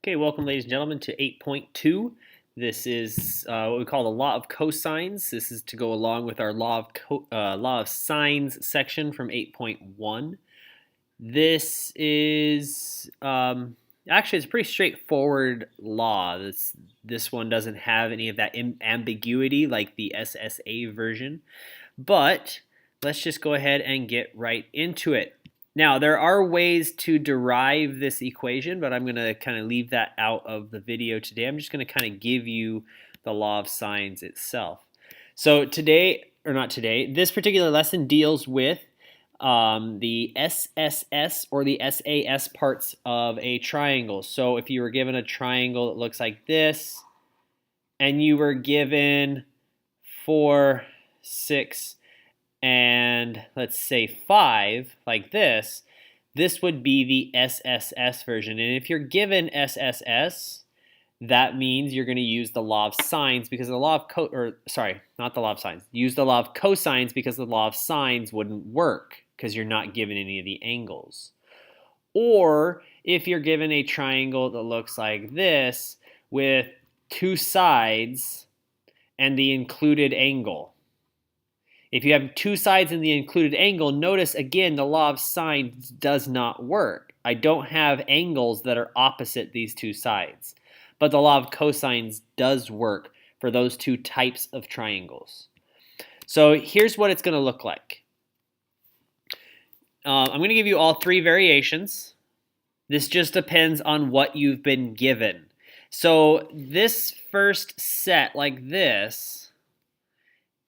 Okay, welcome ladies and gentlemen to 8.2. This is what we call the Law of Cosines. This is to go along with our Law of Sines section from 8.1. This is actually it's a pretty straightforward law. This one doesn't have any of that ambiguity like the SSA version. But let's just go ahead and get right into it. Now, there are ways to derive this equation, but I'm going to kind of leave that out of the video today. I'm just going to kind of give you the law of sines itself. So today, or not today, this particular lesson deals with the SSS or the SAS parts of a triangle. So if you were given a triangle that looks like this, and you were given 4, 6, and let's say 5, like this would be the SSS version. And if you're given SSS, that means you're going to use the law of sines because the law of not the law of sines. Use the law of cosines because the law of sines wouldn't work because you're not given any of the angles. Or if you're given a triangle that looks like this with 2 sides and the included angle. If you have 2 sides in the included angle, notice again the law of sines does not work. I don't have angles that are opposite these 2 sides. But the law of cosines does work for those 2 types of triangles. So here's what it's going to look like. I'm going to give you all 3 variations. This just depends on what you've been given. So this first set like this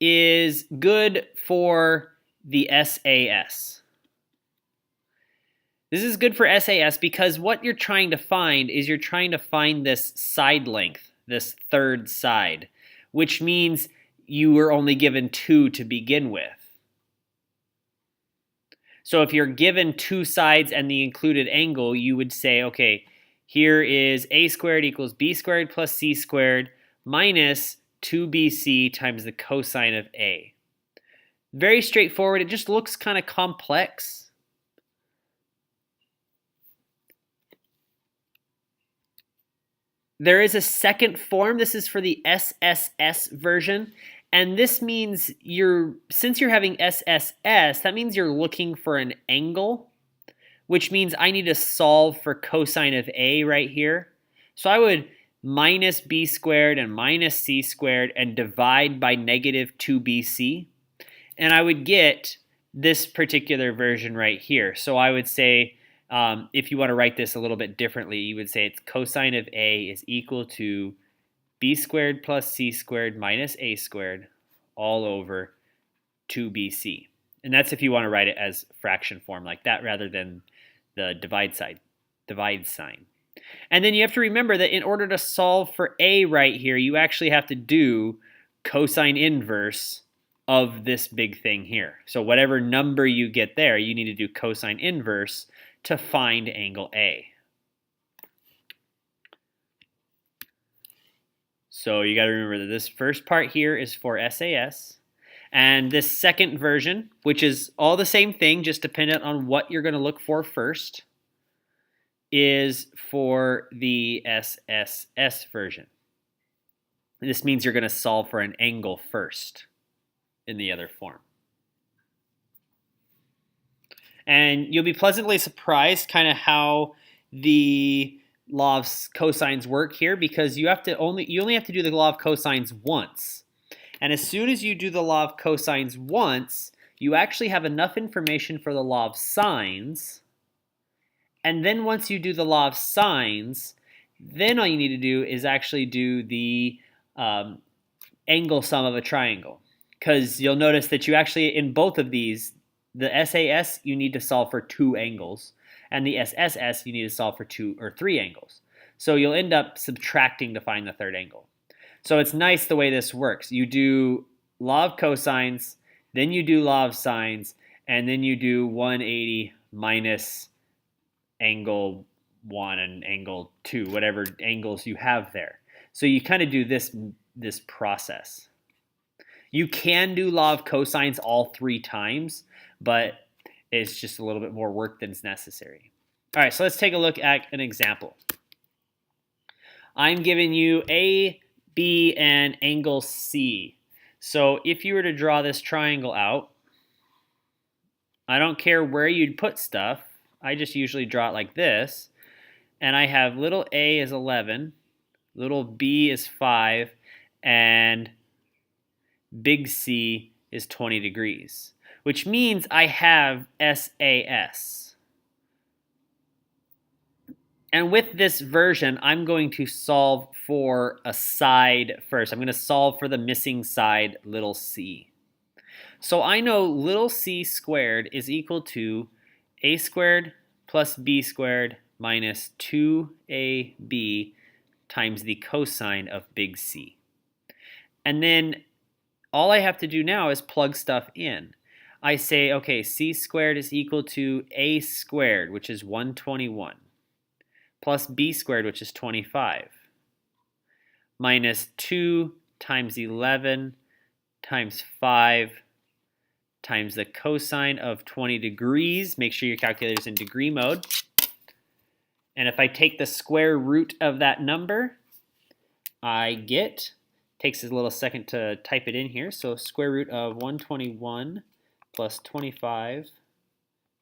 is good for the SAS. This is good for SAS because what you're trying to find is you're trying to find this side length, this third side, which means you were only given 2 to begin with. So if you're given 2 sides and the included angle, you would say, okay, here is a squared equals b squared plus c squared minus 2bc times the cosine of a. Very straightforward. It just looks kind of complex. There is a second form. This is for the SSS version. And this means since you're having SSS, that means you're looking for an angle, which means I need to solve for cosine of a right here. So I would minus b squared and minus c squared and divide by negative 2bc. And I would get this particular version right here. So I would say, if you want to write this a little bit differently, you would say it's cosine of a is equal to b squared plus c squared minus a squared all over 2bc. And that's if you want to write it as fraction form like that rather than the divide sign. And then you have to remember that in order to solve for a right here, you actually have to do cosine inverse of this big thing here. So whatever number you get there, you need to do cosine inverse to find angle A. So you got to remember that this first part here is for SAS. And this second version, which is all the same thing, just dependent on what you're going to look for first, is for the SSS version. This means you're going to solve for an angle first in the other form. And you'll be pleasantly surprised kind of how the law of cosines work here because you only have to do the law of cosines once. And as soon as you do the law of cosines once, you actually have enough information for the law of sines. And then once you do the law of sines, then all you need to do is actually do the angle sum of a triangle. Because you'll notice that you actually, in both of these, the SAS, you need to solve for 2 angles. And the SSS, you need to solve for 2 or 3 angles. So you'll end up subtracting to find the third angle. So it's nice the way this works. You do law of cosines, then you do law of sines, and then you do 180 minus angle 1 and angle 2, whatever angles you have there. So you kind of do this process. You can do law of cosines all 3 times, but it's just a little bit more work than is necessary. All right, so let's take a look at an example. I'm giving you A, B, and angle C. So if you were to draw this triangle out, I don't care where you'd put stuff. I just usually draw it like this. And I have little a is 11, little b is 5, and big C is 20 degrees, which means I have SAS. And with this version, I'm going to solve for a side first. I'm going to solve for the missing side, little c. So I know little c squared is equal to a squared plus b squared minus 2ab times the cosine of big C. And then all I have to do now is plug stuff in. I say, okay, c squared is equal to a squared, which is 121, plus b squared, which is 25, minus 2 times 11 times 5 times the cosine of 20 degrees. Make sure your calculator's in degree mode. And if I take the square root of that number, I get, takes a little second to type it in here, so square root of 121 plus 25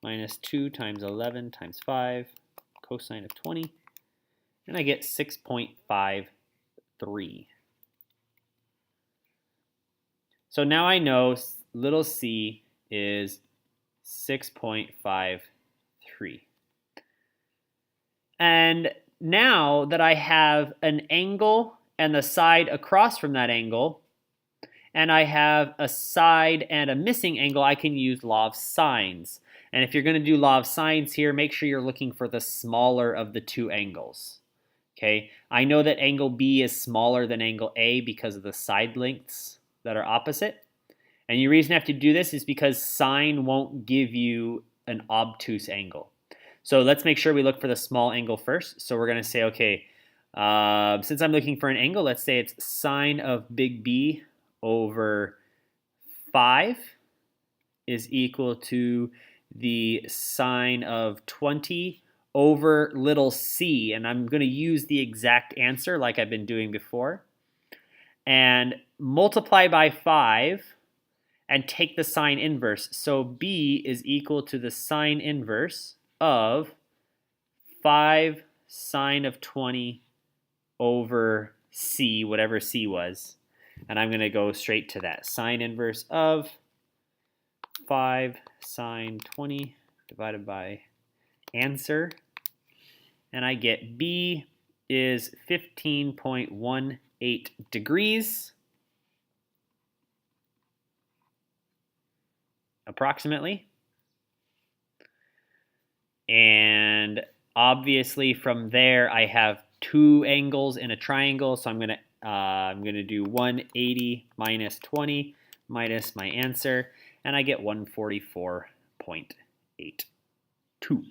minus 2 times 11 times 5, cosine of 20, and I get 6.53. So now I know little c is 6.53. And now that I have an angle and the side across from that angle, and I have a side and a missing angle, I can use law of sines. And if you're going to do law of sines here, make sure you're looking for the smaller of the two angles. Okay, I know that angle B is smaller than angle A because of the side lengths that are opposite. And the reason I have to do this is because sine won't give you an obtuse angle. So let's make sure we look for the small angle first. So we're going to say, okay, since I'm looking for an angle, let's say it's sine of big B over 5 is equal to the sine of 20 over little c. And I'm going to use the exact answer like I've been doing before. And multiply by 5 and take the sine inverse. So B is equal to the sine inverse of 5 sine of 20 over c, whatever c was. And I'm going to go straight to that. Sine inverse of 5 sine 20 divided by answer. And I get B is 15.18 degrees, approximately. And obviously from there I have two angles in a triangle, so I'm gonna do 180 minus 20 minus my answer, and I get 144.82.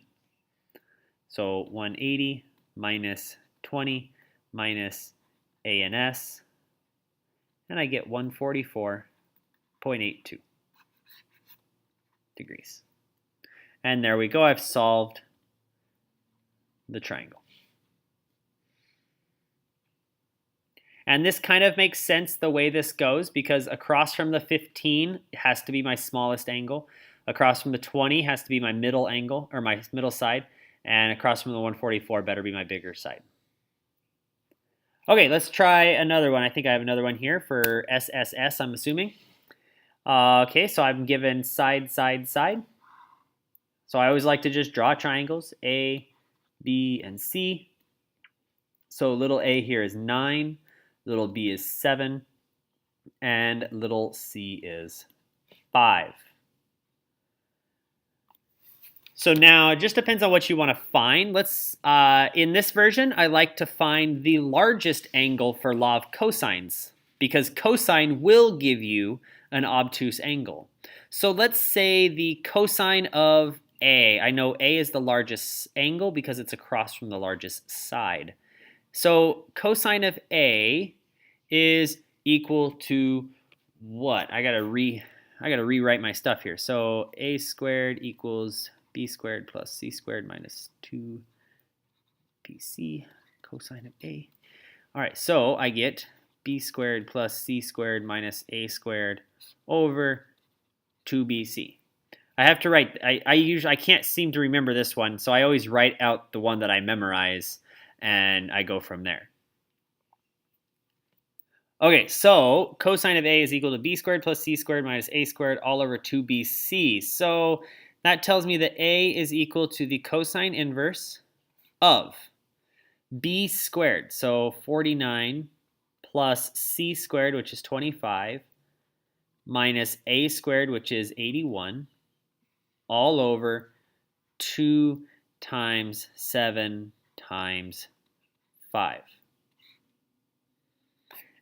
So 180 minus 20 minus A and S, and I get 144.82 degrees. And there we go, I've solved the triangle. And this kind of makes sense the way this goes, because across from the 15 has to be my smallest angle. Across from the 20 has to be my middle angle, or my middle side. And across from the 144 better be my bigger side. Okay, let's try another one. I think I have another one here for SSS, I'm assuming. Okay, so I'm given side, side, side. So I always like to just draw triangles, A, B, and C. So little a here is 9, little b is 7, and little c is 5. So now it just depends on what you want to find. Let's in this version, I like to find the largest angle for law of cosines, because cosine will give you an obtuse angle. So let's say the cosine of A. I know A is the largest angle because it's across from the largest side. So cosine of A is equal to what? I gotta rewrite my stuff here. So A squared equals B squared plus C squared minus 2BC cosine of A. All right, so I get b squared plus c squared minus a squared over 2bc. I have to write, I can't seem to remember this one, so I always write out the one that I memorize, and I go from there. Okay, so cosine of a is equal to b squared plus c squared minus a squared all over 2bc. So that tells me that a is equal to the cosine inverse of b squared, so 49, plus c squared, which is 25, minus a squared, which is 81, all over 2 times 7 times 5.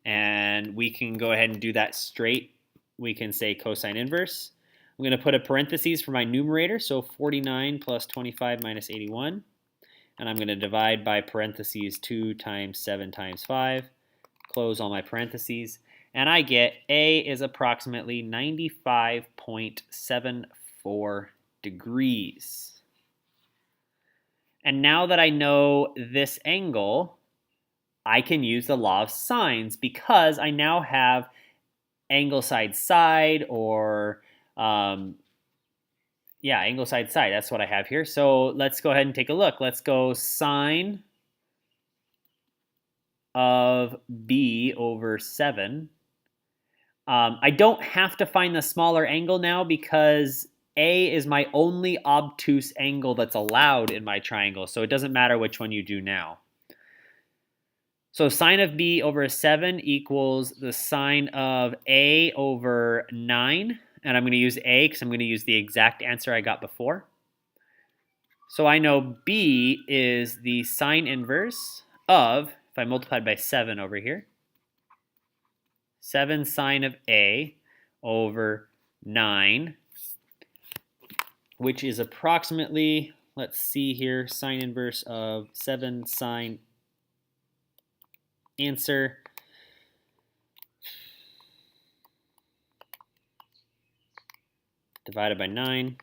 And we can go ahead and do that straight. We can say cosine inverse. I'm going to put a parentheses for my numerator, so 49 plus 25 minus 81. And I'm going to divide by parentheses 2 times 7 times 5. Close all my parentheses. And I get A is approximately 95.74 degrees. And now that I know this angle, I can use the law of sines because I now have angle side side, or angle side side. That's what I have here. So let's go ahead and take a look. Let's go sine of b over 7. I don't have to find the smaller angle now because A is my only obtuse angle that's allowed in my triangle, so it doesn't matter which one you do now. So sine of b over 7 equals the sine of a over 9, and I'm going to use a because I'm going to use the exact answer I got before. So I know b is the sine inverse of, if I multiplied by 7 over here, 7 sine of a over 9, which is approximately, let's see here, sine inverse of 7 sine answer. Divided by 9,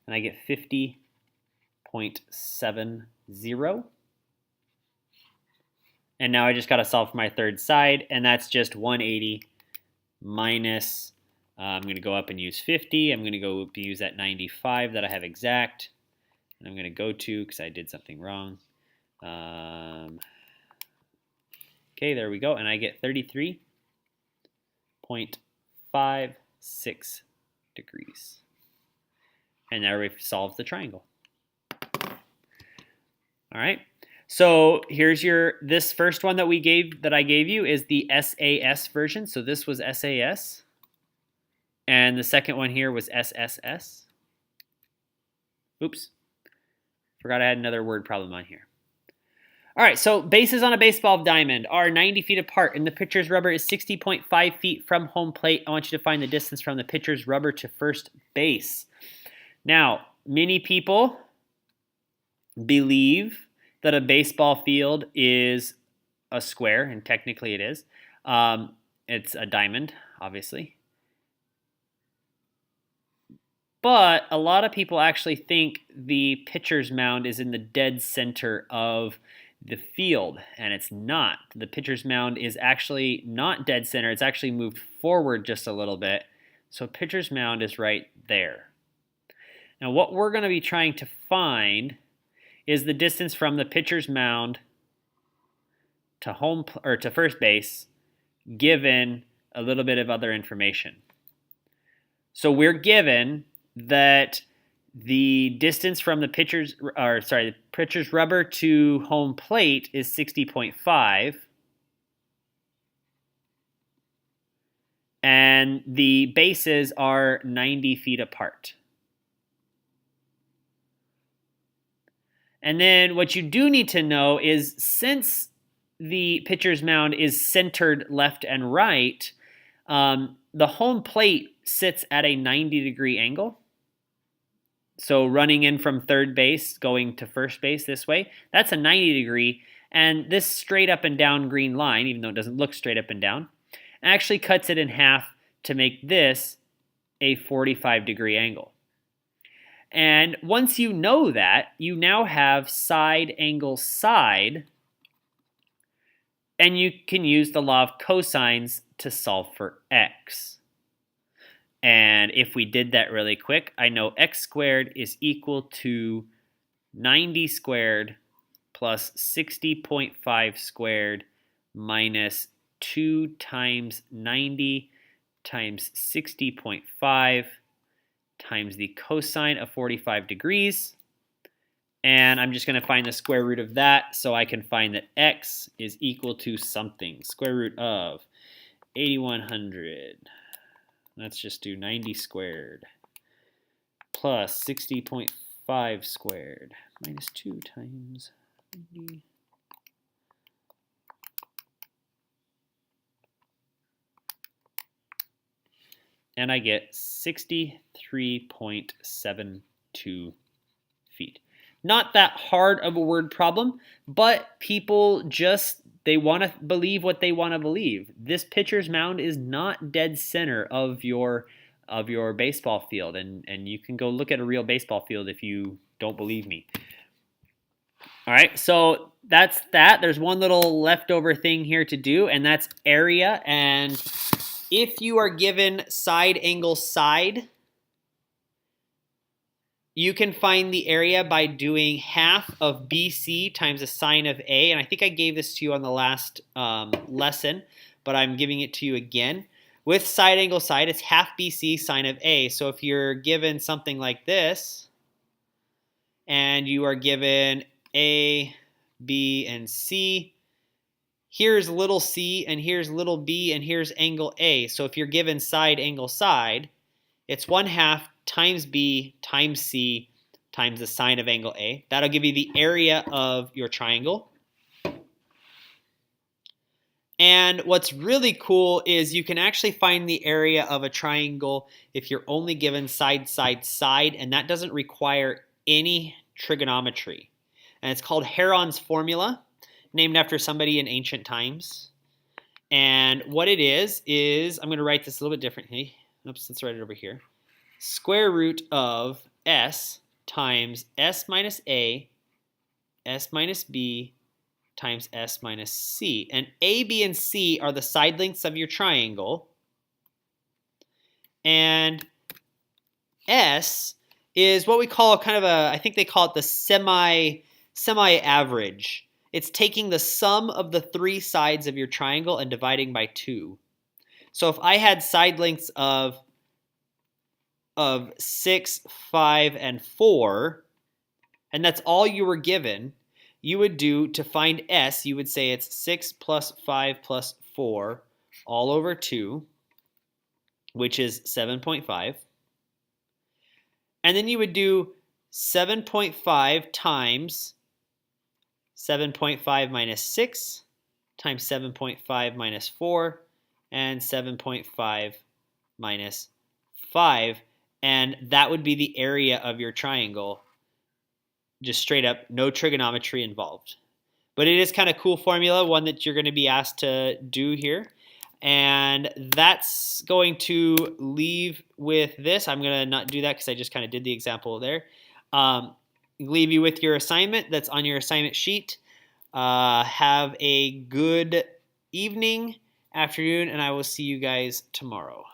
and I get 50.70. And now I just got to solve for my third side, and that's just 180 minus, I'm going to go up and use 50. I'm going to go use that 95 that I have exact. And I'm going to go to, because I did something wrong. Okay, there we go. And I get 33.56 degrees. And now we've solved the triangle. All right. So here's this first one that I gave you is the SAS version. So this was SAS. And the second one here was SSS. Oops. Forgot I had another word problem on here. All right, so bases on a baseball diamond are 90 feet apart, and the pitcher's rubber is 60.5 feet from home plate. I want you to find the distance from the pitcher's rubber to first base. Now, many people believe that a baseball field is a square, and technically it is. It's a diamond, obviously. But a lot of people actually think the pitcher's mound is in the dead center of the field, and it's not. The pitcher's mound is actually not dead center. It's actually moved forward just a little bit. So pitcher's mound is right there. Now what we're going to be trying to find is the distance from the pitcher's mound to first base, given a little bit of other information. So we're given that the distance from the pitcher's rubber to home plate is 60.5, and the bases are 90 feet apart. And then what you do need to know is, since the pitcher's mound is centered left and right, the home plate sits at a 90-degree angle. So running in from third base, going to first base this way, that's a 90-degree. And this straight up and down green line, even though it doesn't look straight up and down, actually cuts it in half to make this a 45-degree angle. And once you know that, you now have side angle side And you can use the law of cosines to solve for x. And if we did that really quick, I know x squared is equal to 90 squared plus 60.5 squared minus 2 times 90 times 60.5 times the cosine of 45 degrees. And I'm just going to find the square root of that so I can find that x is equal to something. Square root of 8100. Let's just do 90 squared plus 60.5 squared minus 2 times 90. And I get 63.72 feet. Not that hard of a word problem, but people just, they want to believe what they want to believe. This pitcher's mound is not dead center of your baseball field, and you can go look at a real baseball field if you don't believe me. All right, so that's that. There's one little leftover thing here to do, and that's area. And if you are given side angle side, you can find the area by doing half of BC times the sine of A. And I think I gave this to you on the last lesson, but I'm giving it to you again. With side angle side, it's half BC sine of A. So if you're given something like this, and you are given A, B, and C, here's little c, and here's little b, and here's angle A. So if you're given side angle side, it's 1/2 times b times c times the sine of angle A. That'll give you the area of your triangle. And what's really cool is you can actually find the area of a triangle if you're only given side, side, side, and that doesn't require any trigonometry. And it's called Heron's formula, named after somebody in ancient times. And what it is I'm going to write this a little bit differently. Oops, let's write it over here. Square root of s times s minus a, s minus b, times s minus c. And a, b, and c are the side lengths of your triangle. And s is what we call kind of a, I think they call it the semi-average. It's taking the sum of the three sides of your triangle and dividing by 2. So if I had side lengths of 6, 5, and 4, and that's all you were given, you would do, to find s, you would say it's 6 plus 5 plus 4 all over 2, which is 7.5. And then you would do 7.5 times 7.5 minus 6 times 7.5 minus 4 and 7.5 minus 5. And that would be the area of your triangle. Just straight up, no trigonometry involved. But it is kind of cool formula, one that you're going to be asked to do here. And that's going to leave with this. I'm going to not do that because I just kind of did the example there. Leave you with your assignment that's on your assignment sheet. Have a good evening, afternoon, and I will see you guys tomorrow.